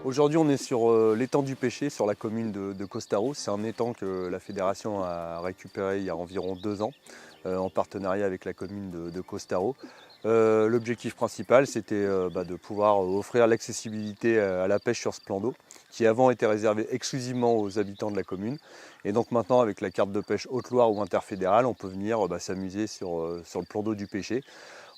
Aujourd'hui, on est sur l'étang du Pêcher, sur la commune de Costaro. C'est un étang que la fédération a récupéré il y a environ 2 ans, en partenariat avec la commune de Costaro. L'objectif principal, c'était de pouvoir offrir l'accessibilité à la pêche sur ce plan d'eau, qui avant était réservé exclusivement aux habitants de la commune. Et donc maintenant, avec la carte de pêche Haute-Loire ou interfédérale, on peut venir s'amuser sur le plan d'eau du Pêcher.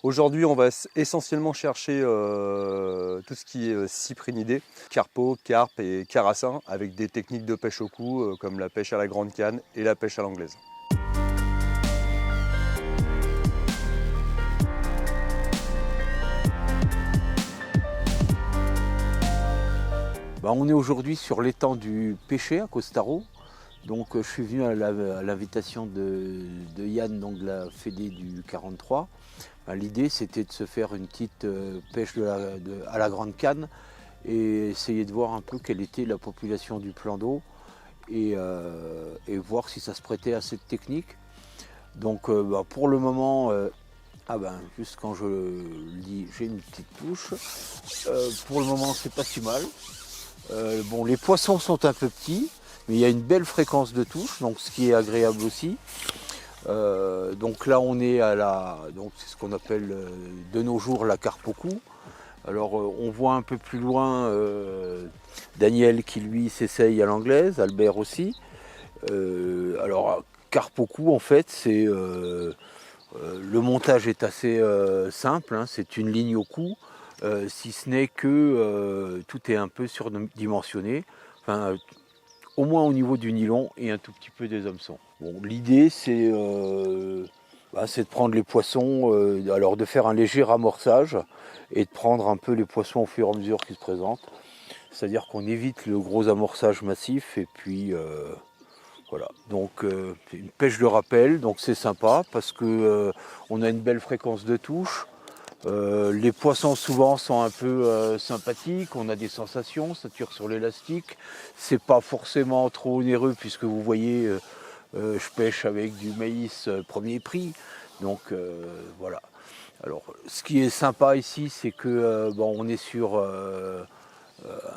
Aujourd'hui, on va essentiellement chercher tout ce qui est cyprinidés, carpeaux, carpes et carassins, avec des techniques de pêche au cou, comme la pêche à la grande canne et la pêche à l'anglaise. On est aujourd'hui sur l'étang du Pêcher à Costaro. Donc je suis venu à l'invitation de Yann, donc de la Fédé du 43. L'idée c'était de se faire une petite pêche à la grande canne et essayer de voir un peu quelle était la population du plan d'eau et voir si ça se prêtait à cette technique. Donc pour le moment, juste quand je le dis, j'ai une petite touche. Pour le moment c'est pas si mal. Les poissons sont un peu petits, mais il y a une belle fréquence de touche, donc ce qui est agréable aussi. Donc là on est c'est ce qu'on appelle de nos jours la carpe au cou. Alors on voit un peu plus loin Daniel qui lui s'essaye à l'anglaise, Albert aussi. Carpe au cou en fait c'est le montage est assez simple, hein, c'est une ligne au cou. Si ce n'est que tout est un peu surdimensionné, au moins au niveau du nylon et un tout petit peu des hameçons. L'idée c'est de prendre les poissons, de faire un léger amorçage et de prendre un peu les poissons au fur et à mesure qu'ils se présentent. C'est-à-dire qu'on évite le gros amorçage massif et puis voilà. Donc c'est une pêche de rappel, donc c'est sympa parce que on a une belle fréquence de touche. Les poissons souvent sont un peu sympathiques, on a des sensations, ça tire sur l'élastique. C'est pas forcément trop onéreux puisque vous voyez, je pêche avec du maïs premier prix. Donc voilà. Alors ce qui est sympa ici, c'est que on est sur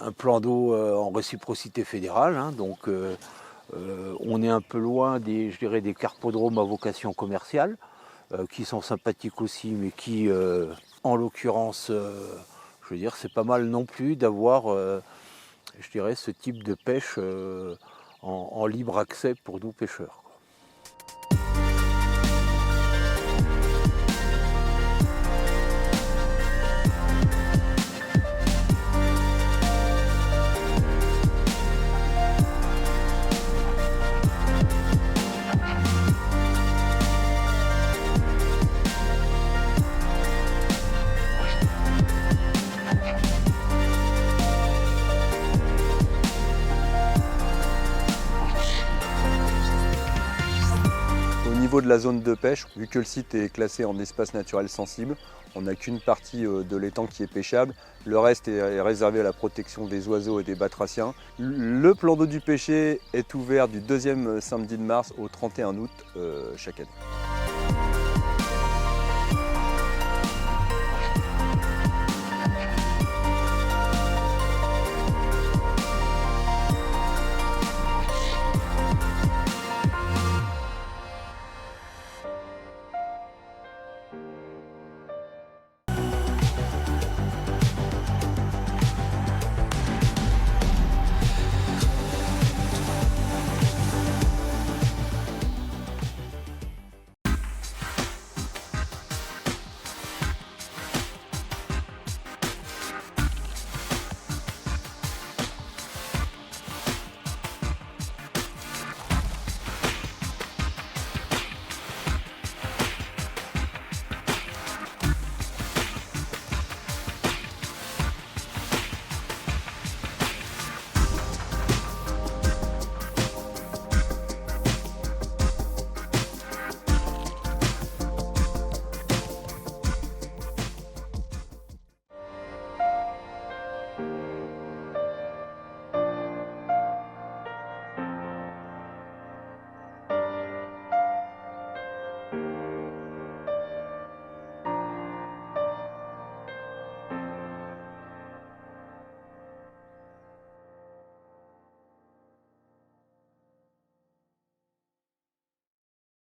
un plan d'eau en réciprocité fédérale, hein, donc on est un peu loin des carpodromes à vocation commerciale. Qui sont sympathiques aussi, mais qui, en l'occurrence, c'est pas mal non plus d'avoir, ce type de pêche en libre accès pour nous pêcheurs. Au niveau de la zone de pêche, vu que le site est classé en espace naturel sensible, on n'a qu'une partie de l'étang qui est pêchable. Le reste est réservé à la protection des oiseaux et des batraciens. Le plan d'eau du Pêcher est ouvert du 2e samedi de mars au 31 août chaque année.